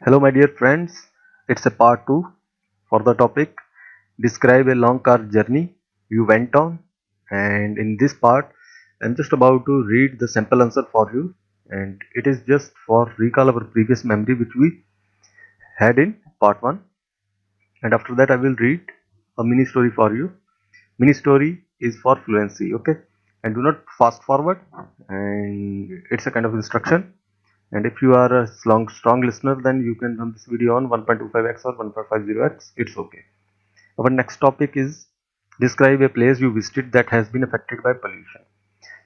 Hello, my dear friends. It's a part 2 for the topic Describe a long car journey you went on. And in this part, I'm just about to read the sample answer for you. And it is just for recall our previous memory which we had in part 1. And after that, I will read a mini story for you. Mini story is for fluency, okay? And do not fast forward. And it's a kind of instruction. And if you are a strong listener, then you can run this video on 1.25x or 1.50x. It's okay. Our next topic is describe a place you visited that has been affected by pollution.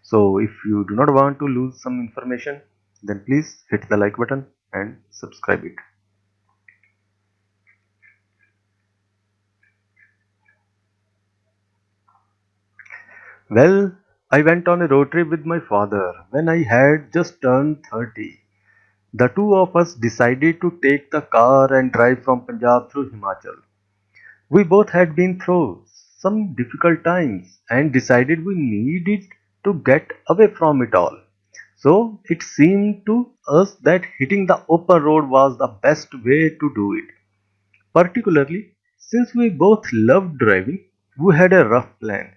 So if you do not want to lose some information, then please hit the like button and subscribe it. Well, I went on a road trip with my father when I had just turned 30. The two of us decided to take the car and drive from Punjab through Himachal. We both had been through some difficult times and decided we needed to get away from it all. So it seemed to us that hitting the open road was the best way to do it. Particularly since we both loved driving, we had a rough plan,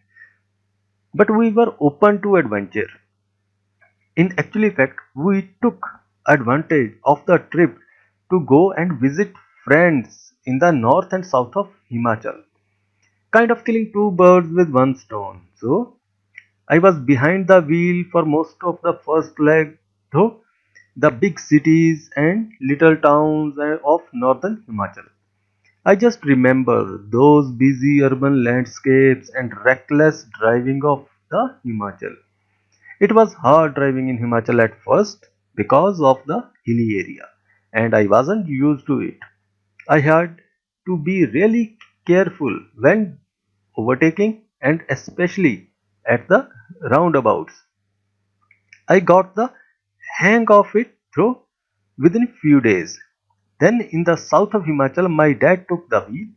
but we were open to adventure. In actual fact, we took advantage of the trip to go and visit friends in the north and south of Himachal, kind of killing two birds with one stone. So I was behind the wheel for most of the first leg, though the big cities and little towns of northern Himachal. I just remember those busy urban landscapes and reckless driving of the Himachal. It was hard driving in Himachal at first because of the hilly area, and I wasn't used to it. I had to be really careful when overtaking and especially at the roundabouts. I got the hang of it through within a few days. Then in the south of Himachal, my dad took the wheel.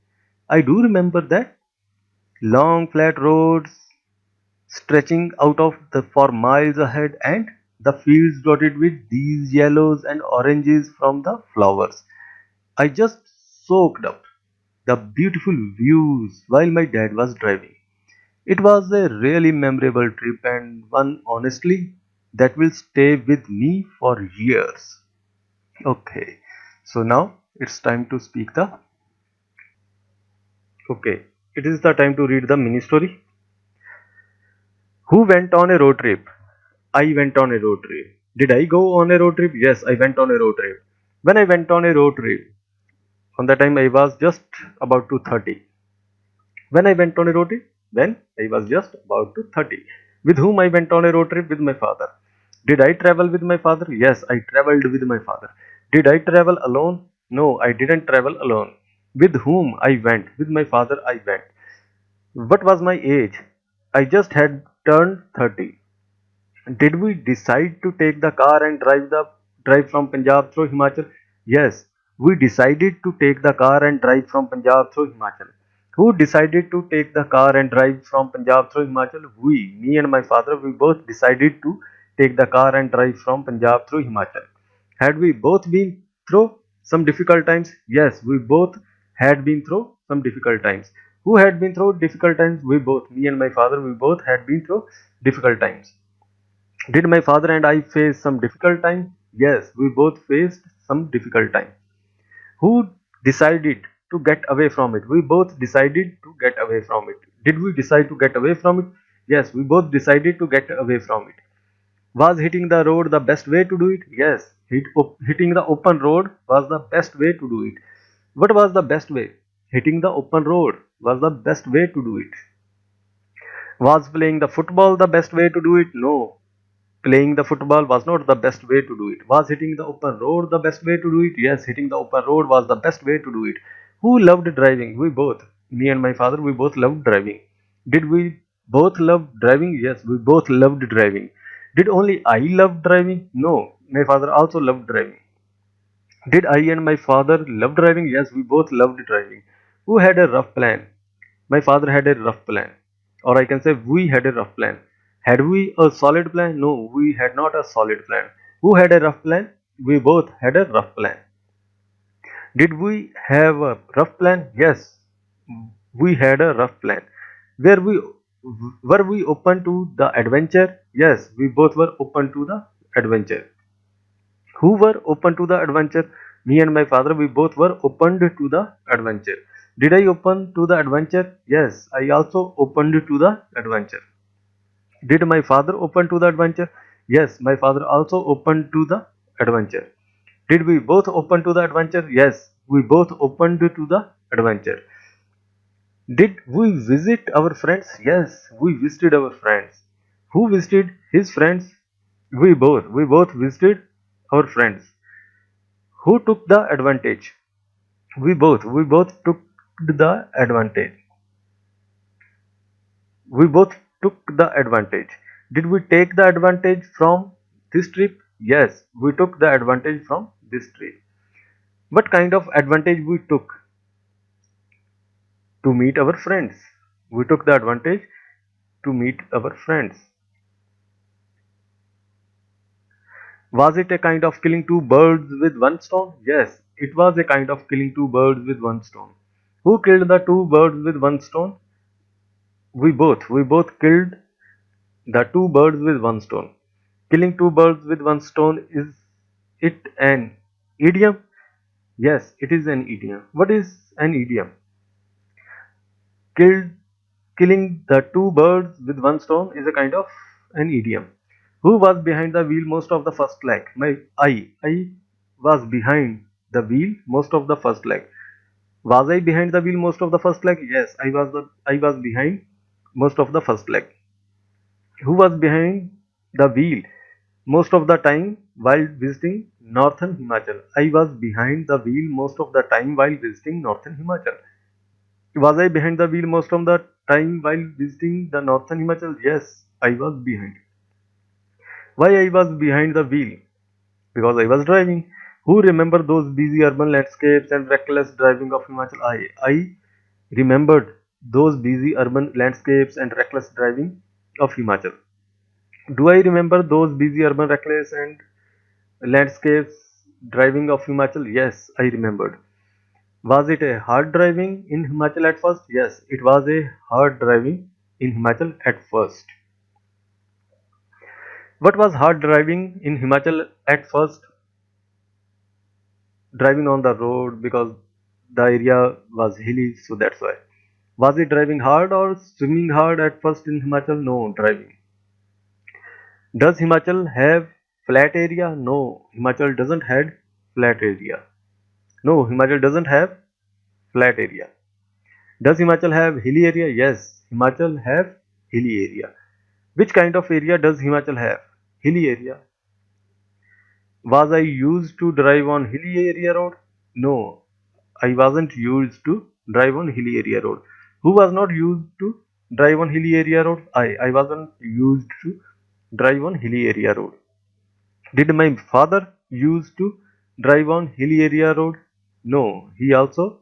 I do remember that long flat roads stretching out of the for miles ahead and the fields dotted with these yellows and oranges from the flowers. I just soaked up the beautiful views while my dad was driving. It was a really memorable trip and one honestly that will stay with me for years. Okay, so now it's time to speak the. Okay, it is the time to read the mini story. Who went on a road trip? I went on a road trip. Did I go on a road trip? Yes, I went on a road trip. When I went on a road trip, on that time I was just about to 30. When I went on a road trip, when I was just about to 30. With whom I went on a road trip? With my father. Did I travel with my father? Yes, I traveled with my father. Did I travel alone? No, I didn't travel alone. With whom I went? With my father I went. What was my age? I just had turned 30. Did we decide to take the car and drive from Punjab through Himachal? Yes, we decided to take the car and drive from Punjab through Himachal. Who decided to take the car and drive from Punjab through Himachal? We, me and my father, we both decided to take the car and drive from Punjab through Himachal. Had we both been through some difficult times? Yes, we both had been through some difficult times. Who had been through difficult times? We both, me and my father, we both had been through difficult times. Did my father and I face some difficult time? Yes, we both faced some difficult time. Who decided to get away from it? We both decided to get away from it. Did we decide to get away from it? Yes, we both decided to get away from it. Was hitting the road the best way to do it? Yes, hitting the open road was the best way to do it. What was the best way? Hitting the open road was the best way to do it. Was playing the football the best way to do it? No, playing the football was not the best way to do it. Was hitting the open road the best way to do it? Yes, hitting the open road was the best way to do it. Who loved driving? We both. Me and my father, we both loved driving. Did we both love driving? Yes, we both loved driving. Did only I love driving? No, my father also loved driving. Did I and my father love driving? Yes, we both loved driving. Who had a rough plan? My father had a rough plan. Or I can say we had a rough plan. Had we a solid plan? No, we had not a solid plan. Who had a rough plan? We both had a rough plan. Did we have a rough plan? Yes, we had a rough plan. Were we were we open to the adventure? Yes, we both were open to the adventure. Who were open to the adventure? Me and my father, we both were opened to the adventure. Did I open to the adventure? Yes, I also opened to the adventure. Did my father open to the adventure? Yes, my father also opened to the adventure. Did we both open to the adventure? Yes, we both opened to the adventure. Did we visit our friends? Yes, we visited our friends. Who visited his friends? We both. We both visited our friends. Who took the advantage? We both. We both took the advantage. We both took the advantage. Did we take the advantage from this trip? Yes, we took the advantage from this trip. What kind of advantage we took? To meet our friends. We took the advantage to meet our friends. Was it a kind of killing two birds with one stone? Yes, it was a kind of killing two birds with one stone. Who killed the two birds with one stone? We both. We both killed the two birds with one stone. Killing two birds with one stone, is it an idiom? Yes, it is an idiom. What is an idiom? Killed, killing the two birds with one stone is a kind of an idiom. Who was behind the wheel most of the first leg? I was behind the wheel most of the first leg. Was I behind the wheel most of the first leg? Yes, I was behind most of the first leg. Who was behind the wheel most of the time while visiting northern Himachal? I was behind the wheel most of the time while visiting northern Himachal. Was I behind the wheel most of the time while visiting the northern Himachal? Yes, I was behind. Why I was behind the wheel? Because I was driving. Who remember those busy urban landscapes and reckless driving of Himachal? I remembered those busy urban landscapes and reckless driving of Himachal. Do I remember those busy urban reckless and landscapes driving of Himachal? Yes, I remembered. Was it a hard driving in Himachal at first? Yes, it was a hard driving in Himachal at first. What was hard driving in Himachal at first? Driving on the road, because the area was hilly, so that's why. Was it driving hard or swimming hard at first in Himachal? No, driving. Does Himachal have flat area? No, Himachal doesn't have flat area. No, Himachal doesn't have flat area. Does Himachal have hilly area? Yes, Himachal have hilly area. Which kind of area does Himachal have? Hilly area. Was I used to drive on hilly area road? No, I wasn't used to drive on hilly area road. Who was not used to drive on hilly area road? I wasn't used to drive on hilly area road. Did my father used to drive on hilly area road? No, he also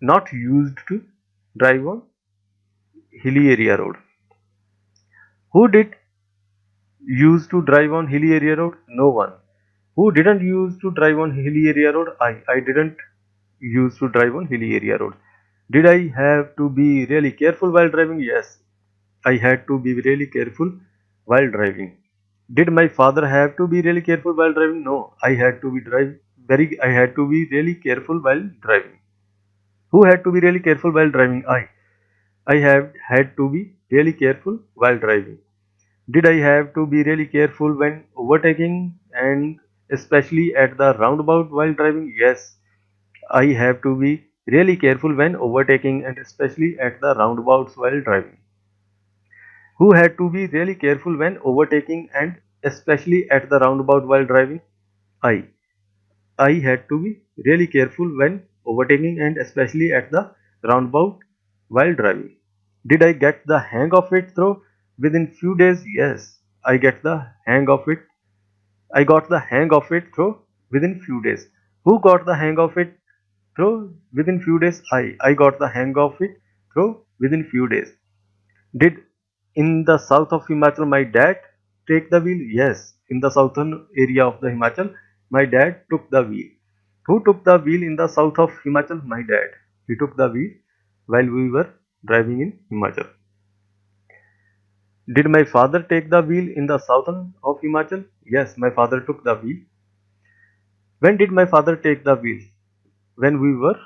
not used to drive on hilly area road. Who did used to drive on hilly area road? No one. Who didn't use to drive on hilly area road? I didn't use to drive on hilly area road. Did I have to be really careful while driving? Yes, I had to be really careful while driving. Did my father have to be really careful while driving? No, I had to be really careful while driving. Who had to be really careful while driving? I have had to be really careful while driving. Did I have to be really careful when overtaking and especially at the roundabout while driving? Yes, I have to be really careful when overtaking and especially at the roundabouts while driving. Who had to be really careful when overtaking and especially at the roundabout while driving? I. I had to be really careful when overtaking and especially at the roundabout while driving. Did I get the hang of it through within few days? Yes, I get the hang of it. I got the hang of it through within few days. Who got the hang of it through within few days? I got the hang of it through within few days. Did in the south of Himachal my dad take the wheel? Yes, in the southern area of the Himachal, my dad took the wheel. Who took the wheel in the south of Himachal? My dad. He took the wheel while we were driving in Himachal. Did my father take the wheel in the southern of Himachal? Yes, my father took the wheel. When did my father take the wheel? When we were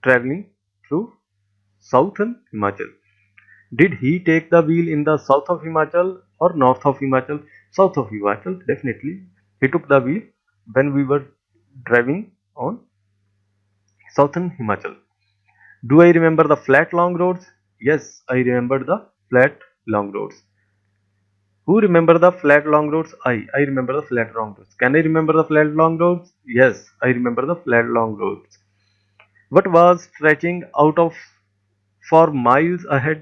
traveling through southern Himachal. Did he take the wheel in the south of Himachal or north of Himachal? South of Himachal, definitely. He took the wheel when we were driving on southern Himachal. Do I remember the flat long roads? Yes, I remember the flat long roads. Who remember the flat long roads? I remember the flat long roads. Can I remember the flat long roads? Yes, I remember the flat long roads. What was stretching out of for miles ahead?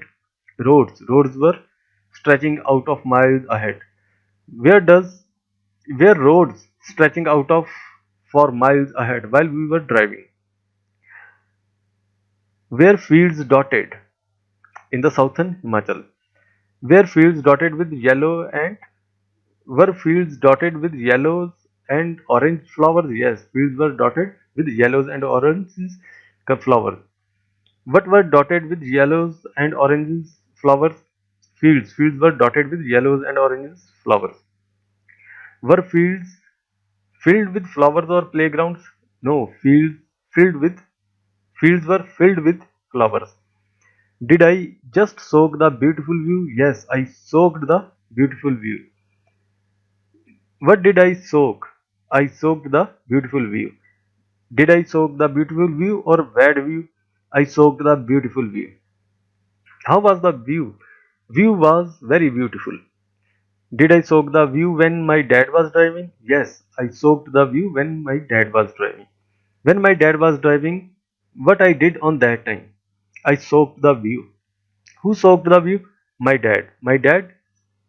Roads. Roads were stretching out of miles ahead. Where does where roads stretching out of for miles ahead while we were driving? Where fields dotted in the southern Himachal. Where fields dotted with yellow and were fields dotted with yellows and orange flowers? Yes, fields were dotted with yellows and oranges flowers. What were dotted with yellows and oranges flowers? Fields. Fields were dotted with yellows and oranges flowers. Were fields filled with flowers or playgrounds? No, filled with fields were filled with flowers. Did I just soak the beautiful view? Yes, I soaked the beautiful view. What did I soak? I soaked the beautiful view. Did I soak the beautiful view or bad view? I soaked the beautiful view. How was the view? View was very beautiful. Did I soak the view when my dad was driving? Yes, I soaked the view when my dad was driving. When my dad was driving, what I did on that time? I soaked the view. Who soaked the view? My dad. My dad?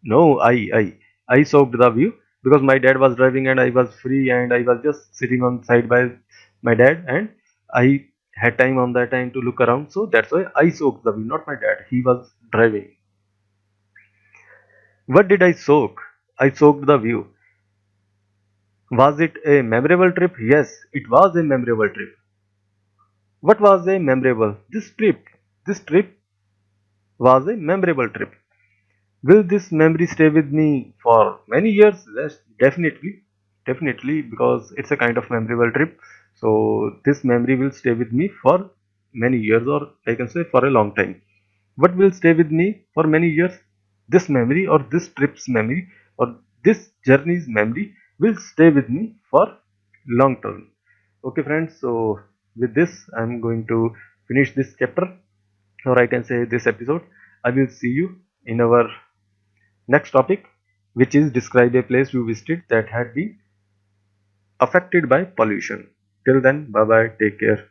No, I soaked the view because my dad was driving and I was free and I was just sitting on side by my dad and I had time on that time to look around. So that's why I soaked the view, not my dad. He was driving. What did I soak? I soaked the view. Was it a memorable trip? Yes, it was a memorable trip. What was a memorable? This trip was a memorable trip. Will this memory stay with me for many years? Yes, definitely, because it's a kind of memorable trip. So this memory will stay with me for many years, or I can say for a long time. What will stay with me for many years? This memory, or this trip's memory, or this journey's memory will stay with me for long term. Okay, friends. So with this, I'm going to finish this chapter, or I can say this episode. I will see you in our next topic, which is describe a place you visited that had been affected by pollution. Till then, bye bye, take care.